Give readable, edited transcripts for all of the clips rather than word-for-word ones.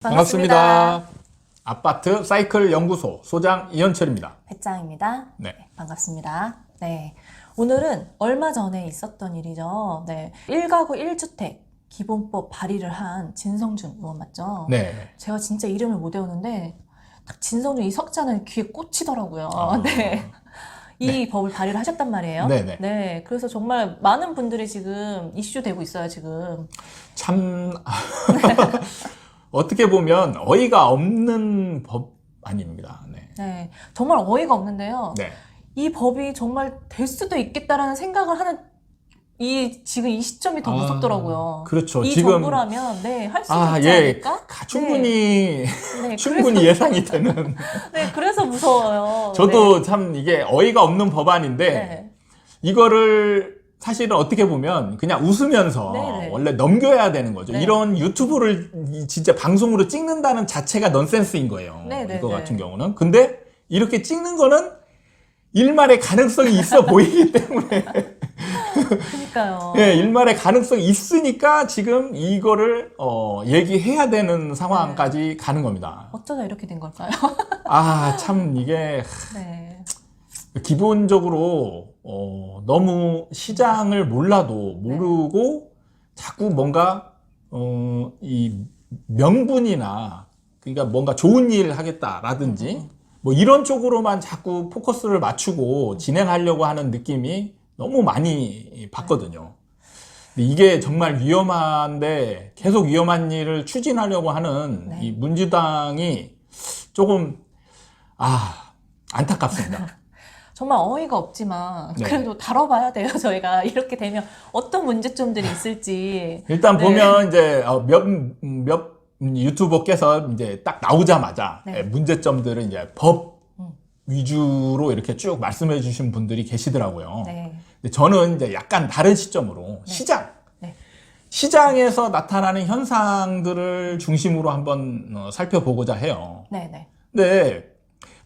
반갑습니다. 아파트 사이클 연구소 소장 이현철입니다. 배짱입니다. 네. 반갑습니다. 네. 오늘은 얼마 전에 있었던 일이죠. 네. 1가구 1주택 기본법 발의를 한 진성준 의원 맞죠? 네. 제가 진짜 이름을 못 외우는데 딱 진성준 이 석자는 귀에 꽂히더라고요. 네. 이 법을 발의를 하셨단 말이에요. 네네. 네. 그래서 정말 많은 분들이 지금 이슈되고 있어요, 지금. 참 어떻게 보면 어이가 없는 법 아닙니다. 네. 네. 정말 어이가 없는데요. 네. 이 법이 정말 될 수도 있겠다라는 생각을 하는 지금 이 시점이 더 무섭더라고요. 그렇죠. 이 지금 정부라면 할 수 있지 예. 않을까? 충분히 네, 충분히 그래서, 예상이 되는. 네, 그래서 무서워요. 저도 참 이게 어이가 없는 법안인데 네. 이거를 사실은 어떻게 보면 그냥 웃으면서 네네. 원래 넘겨야 되는 거죠. 네. 이런 유튜브를 진짜 방송으로 찍는다는 자체가 넌센스인 거예요. 네네네. 이거 같은 경우는. 근데 이렇게 찍는 거는 일말의 가능성이 있어 보이기 때문에 그러니까요. 예, 일말의 가능성이 있으니까 지금 이거를 얘기해야 되는 상황까지 가는 겁니다. 어쩌다 이렇게 된 걸까요? 참 이게 네. 기본적으로 너무 시장을 몰라도 모르고 자꾸 뭔가 이 명분이나 그러니까 뭔가 좋은 일 하겠다라든지 뭐 이런 쪽으로만 자꾸 포커스를 맞추고 진행하려고 하는 느낌이 너무 많이 봤거든요. 근데 이게 정말 위험한데 계속 위험한 일을 추진하려고 하는 이 민주당이 조금 안타깝습니다. 정말 어이가 없지만 네. 그래도 다뤄봐야 돼요. 저희가 이렇게 되면 어떤 문제점들이 있을지. 일단 보면 이제 몇 유튜버께서 이제 딱 나오자마자 문제점들을 이제 법 위주로 이렇게 쭉 말씀해 주신 분들이 계시더라고요. 네. 근데 저는 이제 약간 다른 시점으로 시장에서 나타나는 현상들을 중심으로 한번 살펴보고자 해요. 네. 근데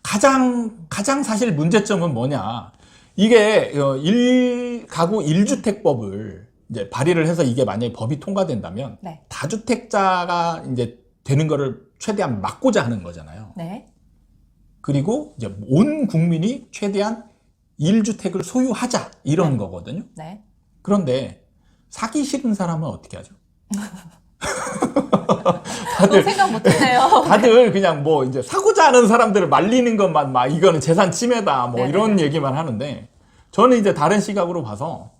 가장 사실 문제점은 뭐냐? 이게 1가구 1주택법을 이제 발의를 해서 이게 만약에 법이 통과된다면 다주택자가 이제 되는 거를 최대한 막고자 하는 거잖아요. 네. 그리고 이제 온 국민이 최대한 1주택을 소유하자 이런 거거든요. 네. 그런데 사기 싫은 사람은 어떻게 하죠? 다들 생각 못했네요. 다들 그냥 뭐 이제 사고자 하는 사람들을 말리는 것만 막 이거는 재산 침해다 뭐 이런 얘기만 하는데 저는 이제 다른 시각으로 봐서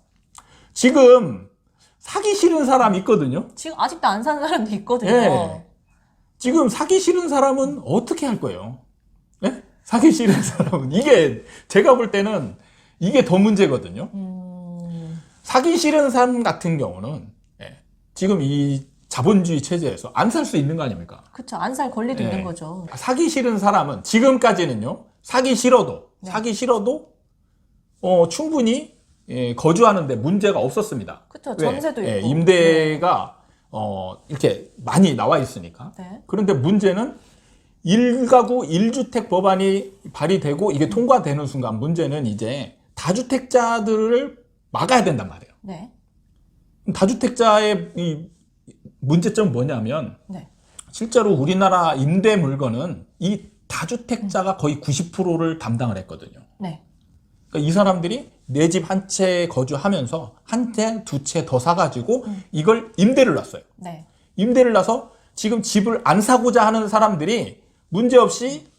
지금 사기 싫은 사람 있거든요. 지금 아직도 안 사는 사람도 있거든요. 네. 지금 사기 싫은 사람은 어떻게 할 거예요? 네? 사기 싫은 사람은 이게 제가 볼 때는 이게 더 문제거든요. 사기 싫은 사람 같은 경우는 지금 이 자본주의 체제에서 안 살 수 있는 거 아닙니까? 그렇죠. 안 살 권리도 있는 거죠. 사기 싫은 사람은 지금까지는요. 사기 싫어도 충분히 거주하는데 문제가 없었습니다. 그렇죠. 전세도 있고. 임대가 이렇게 많이 나와 있으니까. 네. 그런데 문제는 1가구 1주택 법안이 발의되고 이게 통과되는 순간 문제는 이제 다주택자들을 막아야 된단 말이에요. 네. 다주택자의 이 문제점은 뭐냐면 실제로 우리나라 임대 물건은 이 다주택자가 거의 90%를 담당을 했거든요. 네. 그러니까 이 사람들이 내 집 한 채 거주하면서 한 채, 두 채 더 사가지고 이걸 임대를 놨어요. 네. 임대를 놔서 지금 집을 안 사고자 하는 사람들이 문제없이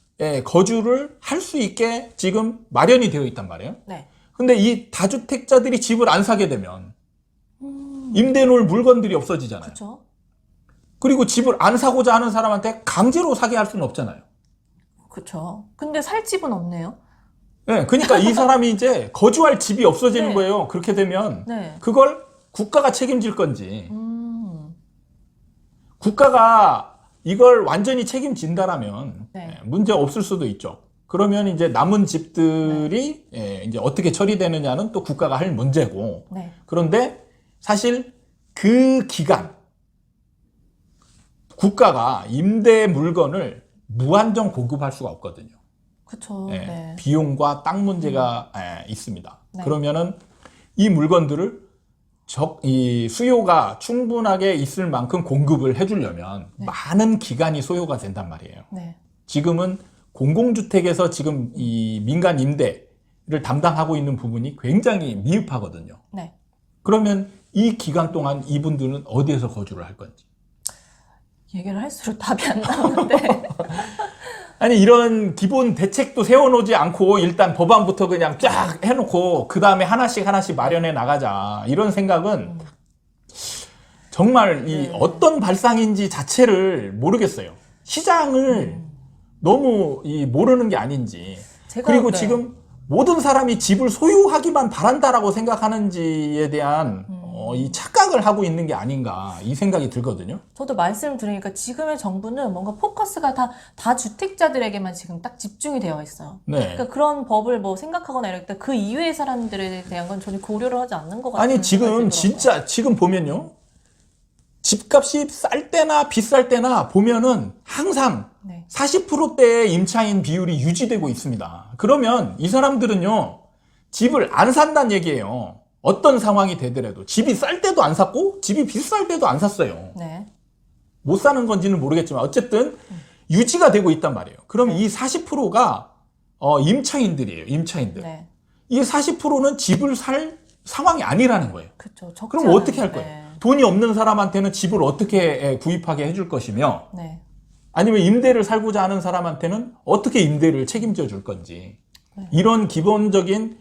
거주를 할 수 있게 지금 마련이 되어 있단 말이에요. 네. 근데 이 다주택자들이 집을 안 사게 되면 임대 놓을 물건들이 없어지잖아요. 그렇죠. 그리고 집을 안 사고자 하는 사람한테 강제로 사게 할 수는 없잖아요. 그렇죠. 근데 살 집은 없네요. 네, 그러니까 이 사람이 이제 거주할 집이 없어지는 거예요. 그렇게 되면 그걸 국가가 책임질 건지 국가가 이걸 완전히 책임진다라면 문제 없을 수도 있죠. 그러면 이제 남은 집들이 이제 어떻게 처리되느냐는 또 국가가 할 문제고. 그런데 사실 그 기간 국가가 임대 물건을 무한정 공급할 수가 없거든요. 그렇죠. 비용과 땅 문제가 있습니다. 그러면은 이 물건들을 이 수요가 충분하게 있을 만큼 공급을 해주려면 네. 많은 기간이 소요가 된단 말이에요. 네. 지금은 공공주택에서 지금 이 민간 임대를 담당하고 있는 부분이 굉장히 미흡하거든요. 네. 그러면 이 기간 동안 이분들은 어디에서 거주를 할 건지. 얘기를 할수록 답이 안 나오는데. 아니 이런 기본 대책도 세워놓지 않고 일단 법안부터 그냥 쫙 해놓고 그 다음에 하나씩 마련해 나가자 이런 생각은 정말 이 어떤 발상인지 자체를 모르겠어요. 시장을 너무 모르는 게 아닌지. 그리고 네. 지금 모든 사람이 집을 소유하기만 바란다라고 생각하는지에 대한 이 착각을 하고 있는 게 아닌가 이 생각이 들거든요. 저도 말씀을 들으니까 지금의 정부는 뭔가 포커스가 다 주택자들에게만 지금 딱 집중이 되어 있어요. 네. 그러니까 그런 법을 뭐 생각하거나 이럴 때 그 이외의 사람들에 대한 건 전혀 고려를 하지 않는 것 같아요. 아니 지금 진짜 지금 보면요. 집값이 쌀 때나 비쌀 때나 보면은 항상 네. 40%대의 임차인 비율이 유지되고 있습니다. 그러면 이 사람들은요, 집을 안 산다는 얘기예요. 어떤 상황이 되더라도. 집이 쌀 때도 안 샀고, 집이 비쌀 때도 안 샀어요. 네. 못 사는 건지는 모르겠지만, 어쨌든 유지가 되고 있단 말이에요. 그럼 이 40%가 임차인들이에요, 임차인들. 네. 이 40%는 집을 살 상황이 아니라는 거예요. 그렇죠. 그럼 어떻게 할 거예요? 네. 돈이 없는 사람한테는 집을 어떻게 구입하게 해줄 것이며, 네. 아니면 임대를 살고자 하는 사람한테는 어떻게 임대를 책임져 줄 건지. 이런 기본적인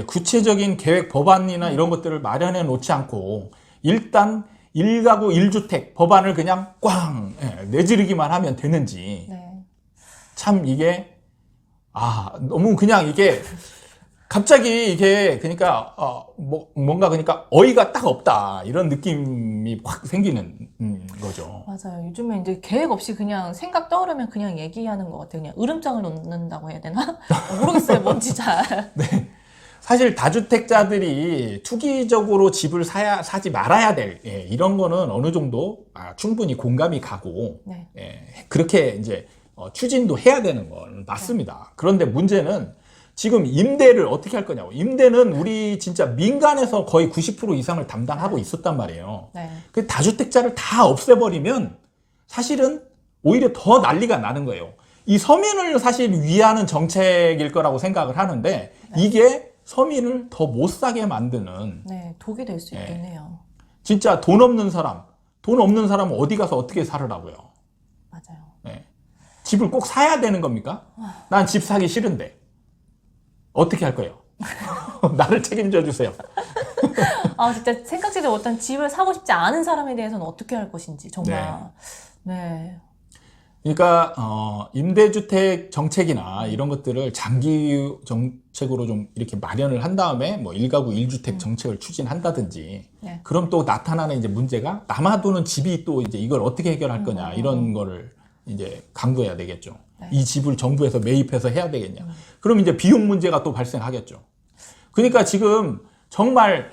구체적인 계획 법안이나 이런 것들을 마련해 놓지 않고 일단 1가구 1주택 법안을 그냥 꽝 내지르기만 하면 되는지. 네. 참 이게 너무 그냥 이게 갑자기 이게 그러니까 뭔가 그러니까 어이가 딱 없다 이런 느낌이 확 생기는 거죠. 맞아요. 요즘에 이제 계획 없이 그냥 생각 떠오르면 그냥 얘기하는 것 같아요. 그냥 으름장을 놓는다고 해야 되나? 모르겠어요. 뭔지 잘. 네. 사실 다주택자들이 투기적으로 집을 사지 말아야 될 이런 거는 어느 정도 충분히 공감이 가고 네. 그렇게 이제 추진도 해야 되는 건 맞습니다. 그런데 문제는 지금 임대를 어떻게 할 거냐고. 임대는 우리 진짜 민간에서 거의 90% 이상을 담당하고 있었단 말이에요. 네. 그 다주택자를 다 없애버리면 사실은 오히려 더 난리가 나는 거예요. 이 서민을 사실 위하는 정책일 거라고 생각을 하는데 이게 서민을 더 못 사게 만드는 네. 독이 될 수 있겠네요. 진짜 돈 없는 사람은 어디 가서 어떻게 살으라고요. 맞아요. 네. 집을 꼭 사야 되는 겁니까? 난 집 사기 싫은데 어떻게 할 거예요? 나를 책임져 주세요. 진짜 생각지도 못한 집을 사고 싶지 않은 사람에 대해서는 어떻게 할 것인지 정말. 네. 그러니까 임대주택 정책이나 이런 것들을 장기 정책으로 좀 이렇게 마련을 한 다음에 뭐 1가구 1주택 정책을 추진한다든지 네. 그럼 또 나타나는 이제 문제가 남아도는 집이 또 이제 이걸 어떻게 해결할 거냐 이런 거를 이제 강구해야 되겠죠. 네. 이 집을 정부에서 매입해서 해야 되겠냐. 그럼 이제 비용 문제가 또 발생하겠죠. 그러니까 지금 정말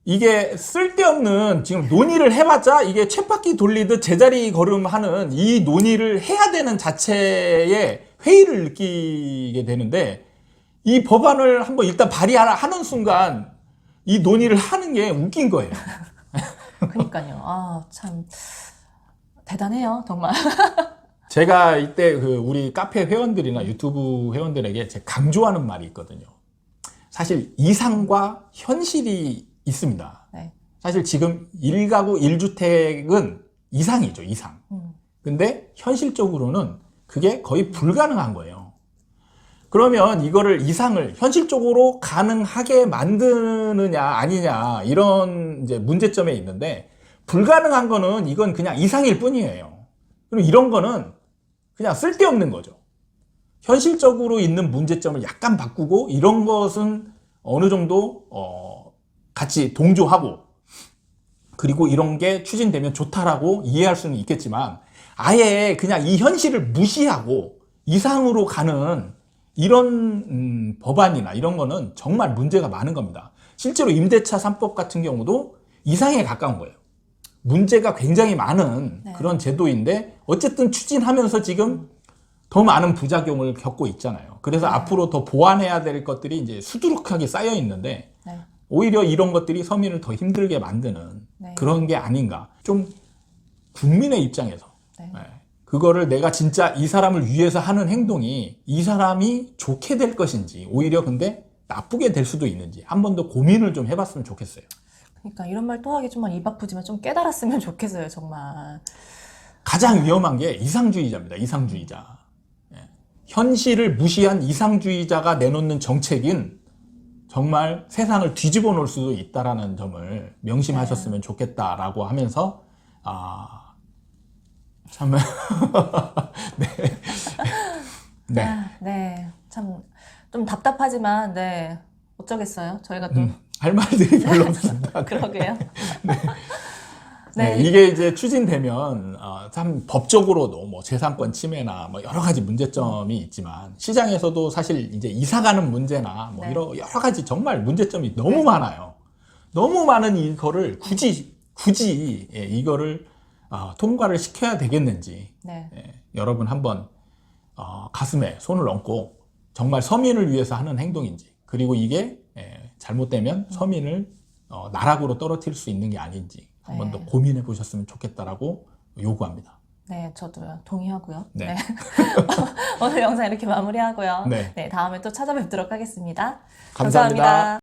이게 쓸데없는 지금 논의를 해봤자 이게 쳇바퀴 돌리듯 제자리 걸음하는 이 논의를 해야 되는 자체에 회의를 느끼게 되는데 이 법안을 한번 일단 발의하는 순간 이 논의를 하는 게 웃긴 거예요. 그러니까요. 참 대단해요, 정말. 제가 이때 우리 카페 회원들이나 유튜브 회원들에게 제가 강조하는 말이 있거든요. 사실 이상과 현실이 있습니다. 네. 사실 지금 1가구 1주택은 이상이죠, 이상. 근데 현실적으로는 그게 거의 불가능한 거예요. 그러면 이거를 이상을 현실적으로 가능하게 만드느냐 아니냐 이런 이제 문제점에 있는데 불가능한 거는 이건 그냥 이상일 뿐이에요. 그럼 이런 거는 그냥 쓸데없는 거죠. 현실적으로 있는 문제점을 약간 바꾸고 이런 것은 어느 정도 같이 동조하고 그리고 이런 게 추진되면 좋다라고 이해할 수는 있겠지만 아예 그냥 이 현실을 무시하고 이상으로 가는 이런 법안이나 이런 거는 정말 문제가 많은 겁니다. 실제로 임대차 3법 같은 경우도 이상에 가까운 거예요. 문제가 굉장히 많은 그런 제도인데 어쨌든 추진하면서 지금 더 많은 부작용을 겪고 있잖아요. 그래서 앞으로 더 보완해야 될 것들이 이제 수두룩하게 쌓여 있는데 오히려 이런 것들이 서민을 더 힘들게 만드는 네. 그런 게 아닌가. 좀 국민의 입장에서 네. 네. 그거를 내가 진짜 이 사람을 위해서 하는 행동이 이 사람이 좋게 될 것인지 오히려 근데 나쁘게 될 수도 있는지 한 번 더 고민을 좀 해봤으면 좋겠어요. 그러니까 이런 말 또 하기 좀 입 아프지만 좀 깨달았으면 좋겠어요, 정말. 가장 위험한 게 이상주의자입니다. 이상주의자. 예. 현실을 무시한 이상주의자가 내놓는 정책인 정말 세상을 뒤집어 놓을 수도 있다라는 점을 명심하셨으면 좋겠다라고 하면서 참 네. 네. 네. 참 좀 답답하지만 네. 어쩌겠어요. 저희가 또 할 말들이 별로 없습니다. 그러게요. 네, 이게 이제 추진되면 참 법적으로도 뭐 재산권 침해나 뭐 여러 가지 문제점이 있지만 시장에서도 사실 이제 이사가는 문제나 뭐 네. 여러 가지 정말 문제점이 너무 네. 많아요. 너무 많은 이거를 굳이 예, 이거를 통과를 시켜야 되겠는지 네. 예, 여러분 한번 가슴에 손을 얹고 정말 서민을 위해서 하는 행동인지 그리고 이게 잘못되면 서민을 나락으로 떨어뜨릴 수 있는 게 아닌지 한 번 더 네. 고민해 보셨으면 좋겠다라고 요구합니다. 네, 저도요. 동의하고요. 네. 네. 오늘 영상 이렇게 마무리하고요. 네. 네, 다음에 또 찾아뵙도록 하겠습니다. 감사합니다.